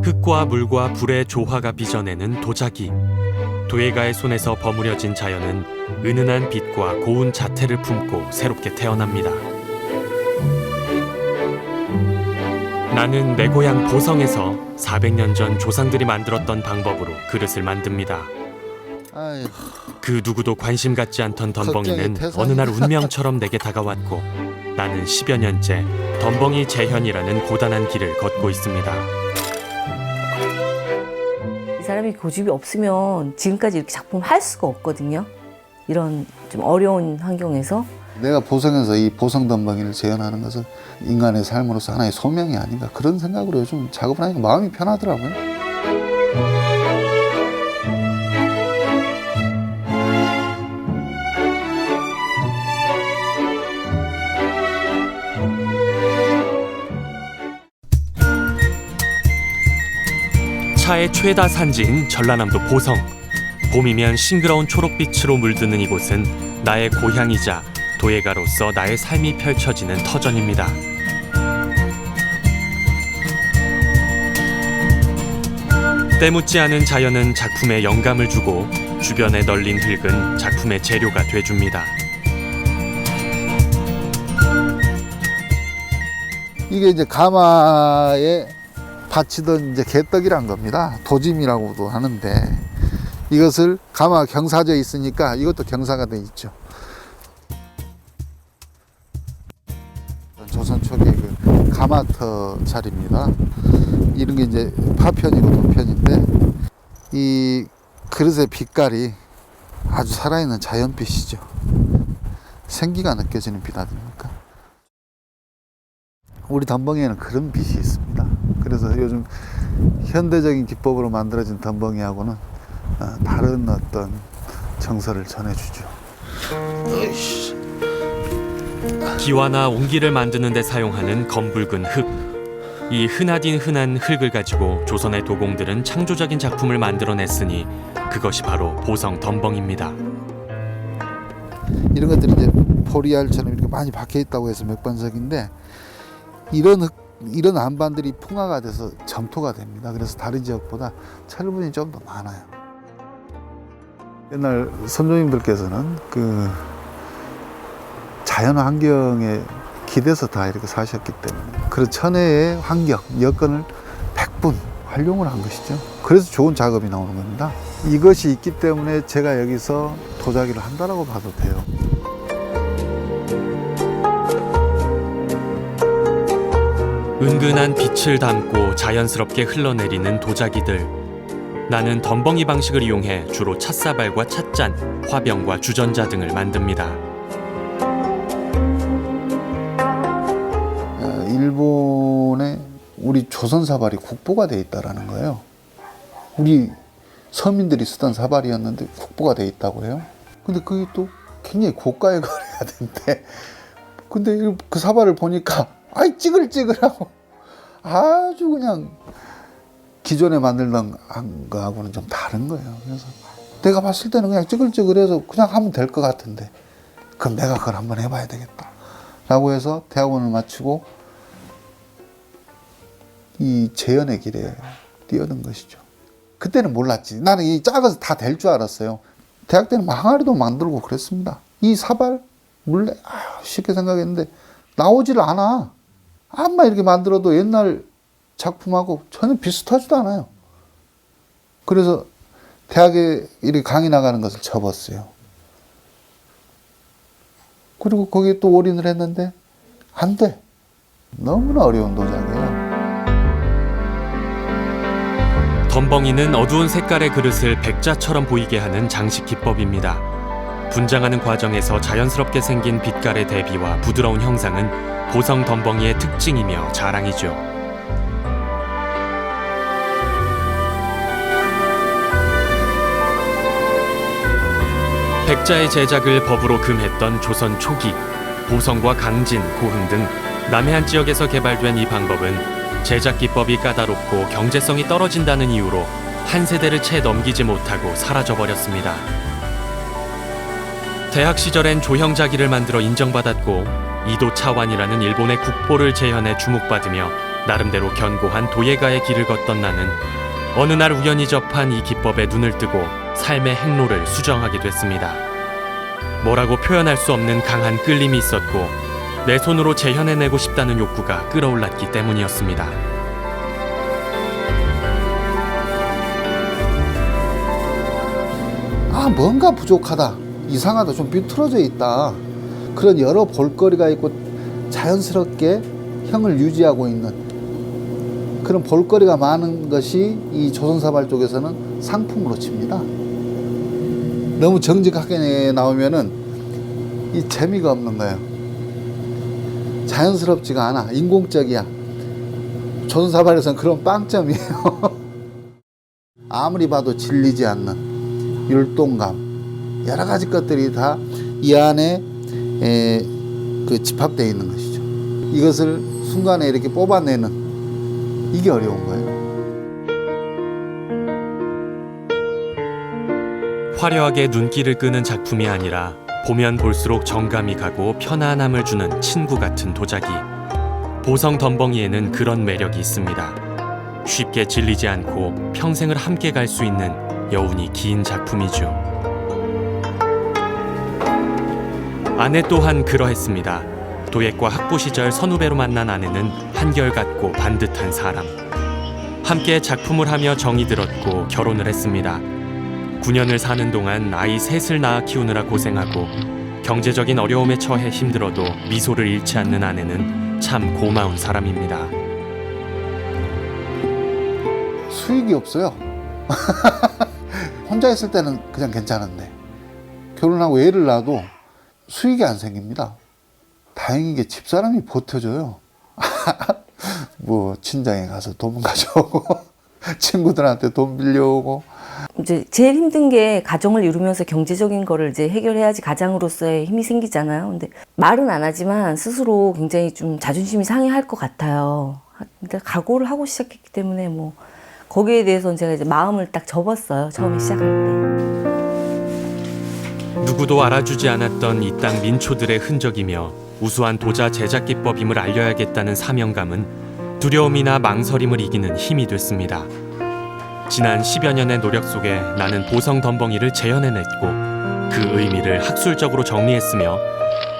흙과 물과 불의 조화가 빚어내는 도자기. 도예가의 손에서 버무려진 자연은 은은한 빛과 고운 자태를 품고 새롭게 태어납니다. 나는 내 고향 보성에서 400년 전 조상들이 만들었던 방법으로 그릇을 만듭니다. 아이, 그 누구도 관심 갖지 않던 덤벙이는 걱정이 어느 날 운명처럼 내게 다가왔고 나는 10여 년째 덤벙이 재현이라는 고단한 길을 걷고 있습니다. 이 사람이 고집이 없으면 지금까지 이렇게 작품을 할 수가 없거든요. 이런 좀 어려운 환경에서. 내가 보성에서 이 보성덤벙이를 재현하는 것은 인간의 삶으로서 하나의 소명이 아닌가 그런 생각으로 요즘 작업을 하니까 마음이 편하더라고요. 차의 최다 산지인 전라남도 보성. 봄이면 싱그러운 초록빛으로 물드는 이곳은 나의 고향이자 도예가로서 나의 삶이 펼쳐지는 터전입니다. 때묻지 않은 자연은 작품에 영감을 주고 주변에 널린 흙은 작품의 재료가 돼줍니다. 이게 이제 가마에 바치던 이제 개떡이란 겁니다. 도짐이라고도 하는데 이것을 가마 경사져 있으니까 이것도 경사가 돼 있죠. 조선 초기 그 가마터 자리입니다. 이런 게 이제 파편이고 도편인데 이 그릇의 빛깔이 아주 살아있는 자연빛이죠. 생기가 느껴지는 빛 아닙니까? 우리 덤벙이에는 그런 빛이 있습니다. 그래서 요즘 현대적인 기법으로 만들어진 덤벙이하고는 다른 어떤 정서를 전해주죠. 기와나 옹기를 만드는 데 사용하는 검붉은 흙. 이 흔하딘 흔한 흙을 가지고 조선의 도공들은 창조적인 작품을 만들어냈으니 그것이 바로 보성 덤벙입니다. 이런 것들이 이제 포리알처럼 이렇게 많이 박혀 있다고 해서 맥반석인데 이런 안반들이 풍화가 돼서 점토가 됩니다. 그래서 다른 지역보다 철분이 좀 더 많아요. 옛날 선조님들께서는 그 자연 환경에 기대서 다 이렇게 사셨기 때문에 그런 천혜의 환경, 여건을 100분 활용을 한 것이죠. 그래서 좋은 작업이 나오는 겁니다. 이것이 있기 때문에 제가 여기서 도자기를 한다라고 봐도 돼요. 은근한 빛을 담고 자연스럽게 흘러내리는 도자기들. 나는 덤벙이 방식을 이용해 주로 찻사발과 찻잔, 화병과 주전자 등을 만듭니다. 일본에 우리 조선 사발이 국보가 돼 있다라는 거예요. 우리 서민들이 쓰던 사발이었는데 국보가 돼 있다고 해요. 근데 그게 또 굉장히 고가의 거래가 된대. 근데 그 사발을 보니까 아이 찌글찌글하고 아주 그냥 기존에 만들던 거하고는 좀 다른 거예요. 그래서 내가 봤을 때는 그냥 찌글찌글해서 그냥 하면 될 것 같은데 그럼 내가 그걸 한번 해봐야 되겠다 라고 해서 대학원을 마치고 이 재현의 길에 뛰어든 것이죠. 그때는 몰랐지. 나는 이 작아서 다 될 줄 알았어요. 대학 때는 항아리도 만들고 그랬습니다. 이 사발 물레 쉽게 생각했는데 나오질 않아. 암만 이렇게 만들어도 옛날 작품하고 전혀 비슷하지도 않아요. 그래서 대학에 이렇게 강의 나가는 것을 접었어요. 그리고 거기에 또 올인을 했는데 안 돼. 너무나 어려운 도자기예요. 덤벙이는 어두운 색깔의 그릇을 백자처럼 보이게 하는 장식 기법입니다. 분장하는 과정에서 자연스럽게 생긴 빛깔의 대비와 부드러운 형상은 보성 덤벙이의 특징이며 자랑이죠. 백자의 제작을 법으로 금했던 조선 초기, 보성과 강진, 고흥 등 남해안 지역에서 개발된 이 방법은 제작 기법이 까다롭고 경제성이 떨어진다는 이유로 한 세대를 채 넘기지 못하고 사라져버렸습니다. 대학 시절엔 조형자기를 만들어 인정받았고 이도 차완이라는 일본의 국보를 재현해 주목받으며 나름대로 견고한 도예가의 길을 걷던 나는 어느 날 우연히 접한 이 기법에 눈을 뜨고 삶의 행로를 수정하게 됐습니다. 뭐라고 표현할 수 없는 강한 끌림이 있었고 내 손으로 재현해내고 싶다는 욕구가 끌어올랐기 때문이었습니다. 아, 뭔가 부족하다, 이상하다, 좀 비틀어져 있다, 그런 여러 볼거리가 있고 자연스럽게 형을 유지하고 있는 그런 볼거리가 많은 것이 이 조선사발 쪽에서는 상품으로 칩니다. 너무 정직하게 나오면은 이 재미가 없는 거예요. 자연스럽지가 않아, 인공적이야. 조선사발에서는 그런 빵점이에요. 아무리 봐도 질리지 않는 율동감, 여러 가지 것들이 다 이 안에 집합되어 있는 것이죠. 이것을 순간에 이렇게 뽑아내는, 이게 어려운 거예요. 화려하게 눈길을 끄는 작품이 아니라 보면 볼수록 정감이 가고 편안함을 주는 친구 같은 도자기. 보성 덤벙이에는 그런 매력이 있습니다. 쉽게 질리지 않고 평생을 함께 갈 수 있는 여운이 긴 작품이죠. 아내 또한 그러했습니다. 도예과 학부 시절 선후배로 만난 아내는 한결같고 반듯한 사람. 함께 작품을 하며 정이 들었고 결혼을 했습니다. 9년을 사는 동안 아이 셋을 낳아 키우느라 고생하고 경제적인 어려움에 처해 힘들어도 미소를 잃지 않는 아내는 참 고마운 사람입니다. 수익이 없어요. 혼자 있을 때는 그냥 괜찮은데 결혼하고 애를 낳아도 수익이 안 생깁니다. 다행인 게 집사람이 버텨줘요. 뭐 친정에 가서 돈 가져오고 친구들한테 돈 빌려오고. 이제 제일 힘든 게 가정을 이루면서 경제적인 거를 이제 해결해야지 가장으로서의 힘이 생기잖아요. 근데 말은 안 하지만 스스로 굉장히 좀 자존심이 상해할 것 같아요. 근데 각오를 하고 시작했기 때문에 뭐 거기에 대해서는 제가 이제 마음을 딱 접었어요. 처음에 시작할 때. 누구도 알아주지 않았던 이 땅 민초들의 흔적이며 우수한 도자 제작 기법임을 알려야겠다는 사명감은 두려움이나 망설임을 이기는 힘이 됐습니다. 지난 10여 년의 노력 속에 나는 보성 덤벙이를 재현해냈고 그 의미를 학술적으로 정리했으며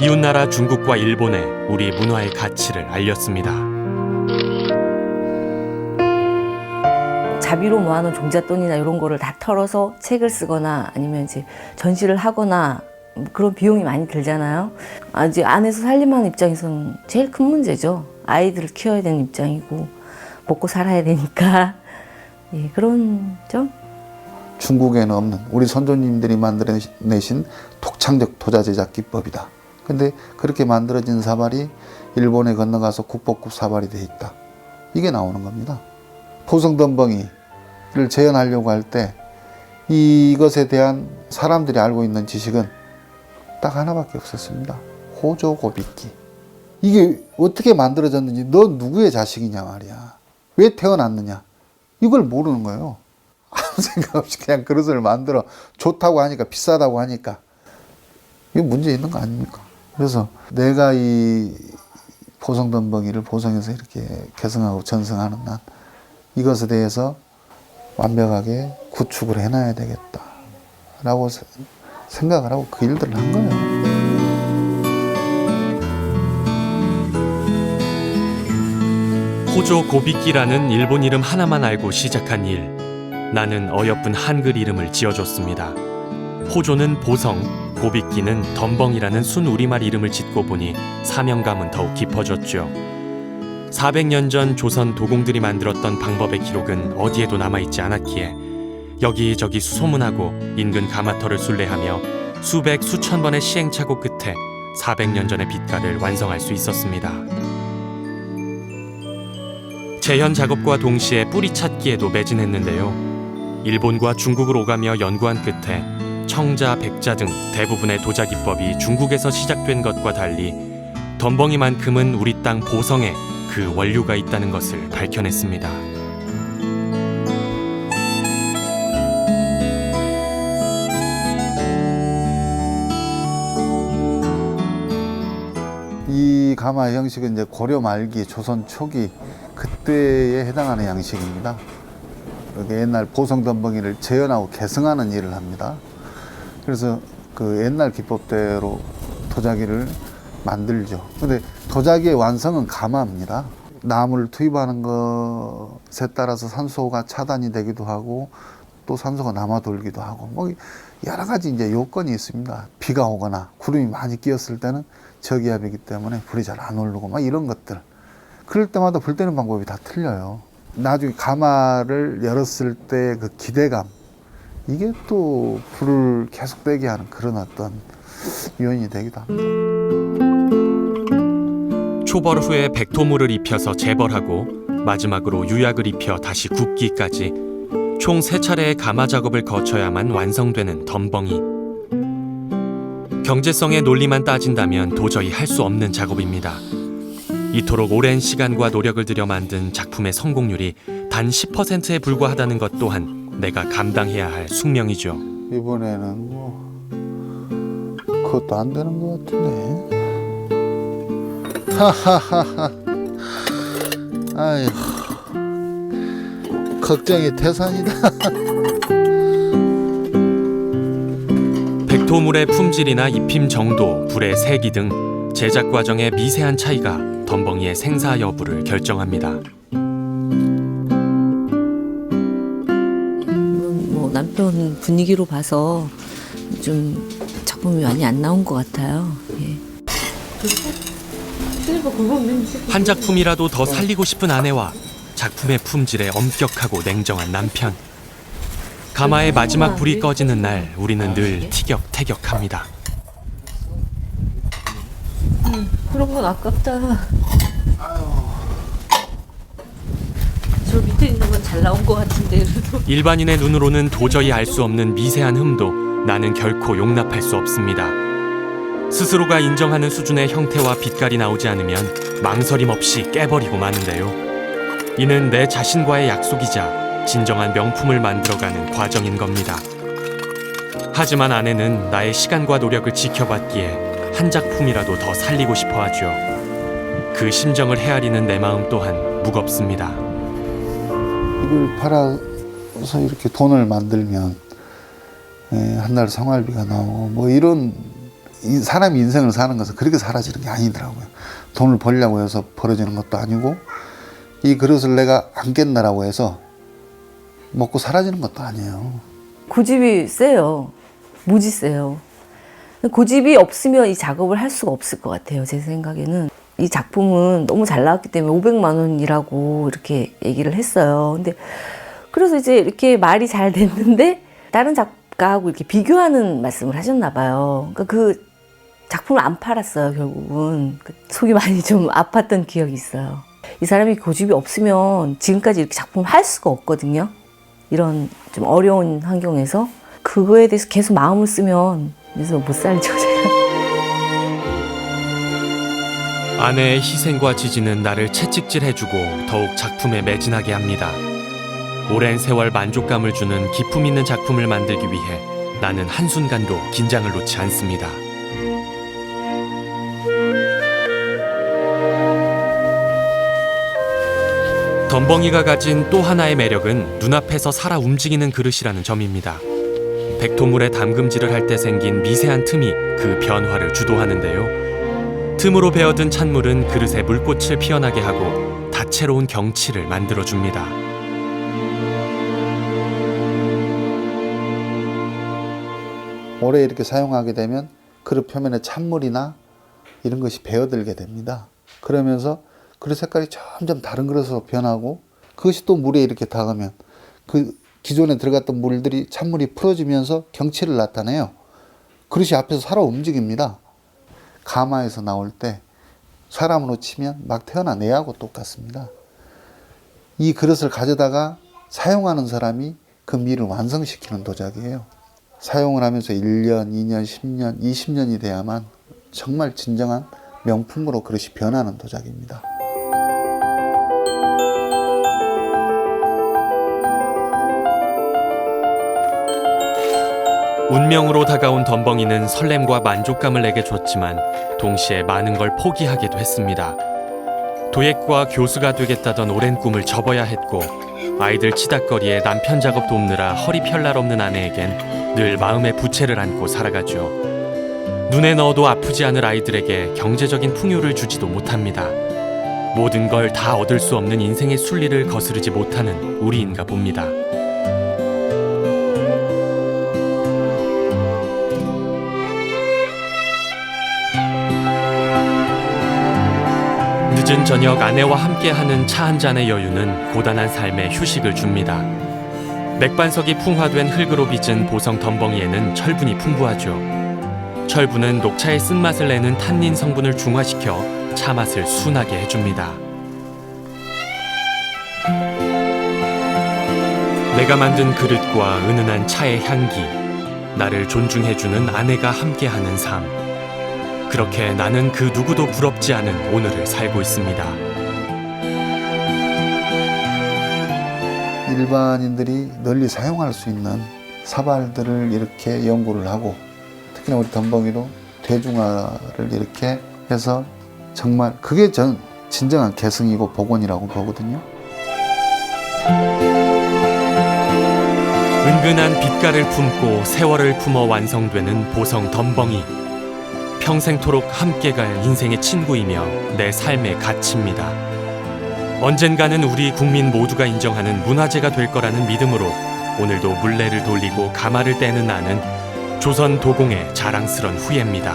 이웃나라 중국과 일본에 우리 문화의 가치를 알렸습니다. 자비로 모아놓은 종잣돈이나 이런 거를 다 털어서 책을 쓰거나 아니면 이제 전시를 하거나 그런 비용이 많이 들잖아요. 이제 안에서 살림하는 입장에서는 제일 큰 문제죠. 아이들을 키워야 되는 입장이고 먹고 살아야 되니까. 예, 그런 점? 중국에는 없는 우리 선조님들이 만들어내신 독창적 도자 제작 기법이다. 근데 그렇게 만들어진 사발이 일본에 건너가서 국보급 사발이 돼 있다. 이게 나오는 겁니다. 보성 덤벙이를 재현하려고 할 때 이것에 대한 사람들이 알고 있는 지식은 딱 하나밖에 없었습니다. 호조 고빗기. 이게 어떻게 만들어졌는지, 너 누구의 자식이냐 말이야. 왜 태어났느냐. 이걸 모르는 거예요. 아무 생각 없이 그냥 그릇을 만들어. 좋다고 하니까, 비싸다고 하니까. 이거 문제 있는 거 아닙니까? 그래서 내가 이 보성덤벙이를 보성에서 이렇게 개성하고 전승하는 난 이것에 대해서 완벽하게 구축을 해놔야 되겠다 라고 생각을 하고 그 일들을 한 거예요. 호조 고빗기라는 일본 이름 하나만 알고 시작한 일. 나는 어여쁜 한글 이름을 지어줬습니다. 호조는 보성, 고빗기는 덤벙이라는 순 우리말 이름을 짓고 보니 사명감은 더욱 깊어졌죠. 400년 전 조선 도공들이 만들었던 방법의 기록은 어디에도 남아있지 않았기에 여기저기 수소문하고 인근 가마터를 순례하며 수백 수천 번의 시행착오 끝에 400년 전의 빛깔을 완성할 수 있었습니다. 재현 작업과 동시에 뿌리 찾기에도 매진했는데요. 일본과 중국을 오가며 연구한 끝에 청자, 백자 등 대부분의 도자 기법이 중국에서 시작된 것과 달리 덤벙이만큼은 우리 땅 보성에 그 원료가 있다는 것을 밝혀냈습니다. 이 가마 형식은 이제 고려 말기, 조선 초기 그때에 해당하는 양식입니다. 여기 옛날 보성덤벙이를 재현하고 개성하는 일을 합니다. 그래서 그 옛날 기법대로 도자기를 만들죠. 근데 도자기의 완성은 가마입니다. 나무를 투입하는 것에 따라서 산소가 차단이 되기도 하고 또 산소가 남아 돌기도 하고 뭐 여러 가지 이제 요건이 있습니다. 비가 오거나 구름이 많이 끼었을 때는 저기압이기 때문에 불이 잘 안 오르고 막 이런 것들. 그럴 때마다 불 때는 방법이 다 틀려요. 나중에 가마를 열었을 때 그 기대감, 이게 또 불을 계속 떼게 하는 그런 어떤 요인이 되기도 합니다. 초벌 후에 백토물을 입혀서 재벌하고 마지막으로 유약을 입혀 다시 굽기까지 총 3차례의 가마 작업을 거쳐야만 완성되는 덤벙이. 경제성의 논리만 따진다면 도저히 할 수 없는 작업입니다. 이토록 오랜 시간과 노력을 들여 만든 작품의 성공률이 단 10%에 불과하다는 것 또한 내가 감당해야 할 숙명이죠. 이번에는 뭐 그것도 안 되는 것 같은데. 하하하하. 아유, 걱정이 태산이다. 백토물의 품질이나 입힘 정도, 불의 세기 등 제작 과정의 미세한 차이가 덤벙이의 생사 여부를 결정합니다. 뭐 남편 분위기로 봐서 좀 작품이 많이 안 나온 것 같아요. 예. 한 작품이라도 더 살리고 싶은 아내와 작품의 품질에 엄격하고 냉정한 남편. 가마의 마지막 불이 꺼지는 날 우리는 늘 티격태격합니다. 그런 건 아깝다. 저 밑에 있는 건 잘 나온 것 같은데 그래도. 일반인의 눈으로는 도저히 알 수 없는 미세한 흠도 나는 결코 용납할 수 없습니다. 스스로가 인정하는 수준의 형태와 빛깔이 나오지 않으면 망설임 없이 깨버리고 마는데요. 이는 내 자신과의 약속이자 진정한 명품을 만들어가는 과정인 겁니다. 하지만 아내는 나의 시간과 노력을 지켜봤기에 한 작품이라도 더 살리고 싶어 하죠. 그 심정을 헤아리는 내 마음 또한 무겁습니다. 이걸 팔아서 이렇게 돈을 만들면 한 달 생활비가 나오고 뭐 이런 사람이 인생을 사는 것은 그렇게 사라지는 게 아니더라고요. 돈을 벌려고 해서 벌어지는 것도 아니고 이 그릇을 내가 안 깼나라고 해서 먹고 사라지는 것도 아니에요. 고집이 세요. 무지 세요. 고집이 없으면 이 작업을 할 수가 없을 것 같아요. 제 생각에는. 이 작품은 너무 잘 나왔기 때문에 500만 원이라고 이렇게 얘기를 했어요. 근데 그래서 이제 이렇게 말이 잘 됐는데 다른 작가하고 이렇게 비교하는 말씀을 하셨나 봐요. 그러니까 그 작품을 안 팔았어요, 결국은. 속이 많이 좀 아팠던 기억이 있어요. 이 사람이 고집이 없으면 지금까지 이렇게 작품을 할 수가 없거든요. 이런 좀 어려운 환경에서. 그거에 대해서 계속 마음을 쓰면 그래서 못 살죠, 제가. 아내의 희생과 지지는 나를 채찍질해주고 더욱 작품에 매진하게 합니다. 오랜 세월 만족감을 주는 기품 있는 작품을 만들기 위해 나는 한순간도 긴장을 놓지 않습니다. 덤벙이가 가진 또 하나의 매력은 눈앞에서 살아 움직이는 그릇이라는 점입니다. 백토물에 담금질을 할 때 생긴 미세한 틈이 그 변화를 주도하는데요. 틈으로 베어든 찬물은 그릇에 물꽃을 피어나게 하고 다채로운 경치를 만들어줍니다. 오래 이렇게 사용하게 되면 그릇 표면에 찬물이나 이런 것이 배어들게 됩니다. 그러면서 그릇 색깔이 점점 다른 그릇으로 변하고 그것이 또 물에 이렇게 닿으면 그 기존에 들어갔던 물들이 찬물이 풀어지면서 경치를 나타내요. 그릇이 앞에서 살아 움직입니다. 가마에서 나올 때 사람으로 치면 막 태어난 애하고 똑같습니다. 이 그릇을 가져다가 사용하는 사람이 그 미를 완성시키는 도자기예요. 사용을 하면서 1년, 2년, 10년, 20년이 돼야만 정말 진정한 명품으로 그릇이 변하는 도자기입니다. 운명으로 다가온 덤벙이는 설렘과 만족감을 내게 줬지만 동시에 많은 걸 포기하기도 했습니다. 도예과 교수가 되겠다던 오랜 꿈을 접어야 했고 아이들 치닥거리에 남편 작업 돕느라 허리 펼 날 없는 아내에겐 늘 마음의 부채를 안고 살아가죠. 눈에 넣어도 아프지 않을 아이들에게 경제적인 풍요를 주지도 못합니다. 모든 걸 다 얻을 수 없는 인생의 순리를 거스르지 못하는 우리인가 봅니다. 늦은 저녁 아내와 함께하는 차 한 잔의 여유는 고단한 삶에 휴식을 줍니다. 맥반석이 풍화된 흙으로 빚은 보성 덤벙이에는 철분이 풍부하죠. 철분은 녹차의 쓴맛을 내는 탄닌 성분을 중화시켜 차 맛을 순하게 해줍니다. 내가 만든 그릇과 은은한 차의 향기, 나를 존중해주는 아내가 함께하는 삶. 그렇게 나는 그 누구도 부럽지 않은 오늘을 살고 있습니다. 일반인들이 널리 사용할 수 있는 사발들을 이렇게 연구를 하고 특히나 우리 덤벙이로 대중화를 이렇게 해서 정말 그게 전 진정한 개성이고 복원이라고 보거든요. 은근한 빛깔을 품고 세월을 품어 완성되는 보성 덤벙이. 평생토록 함께 갈 인생의 친구이며 내 삶의 가치입니다. 언젠가는 우리 국민 모두가 인정하는 문화재가 될 거라는 믿음으로 오늘도 물레를 돌리고 가마를 떼는 나는 조선 도공의 자랑스런 후예입니다.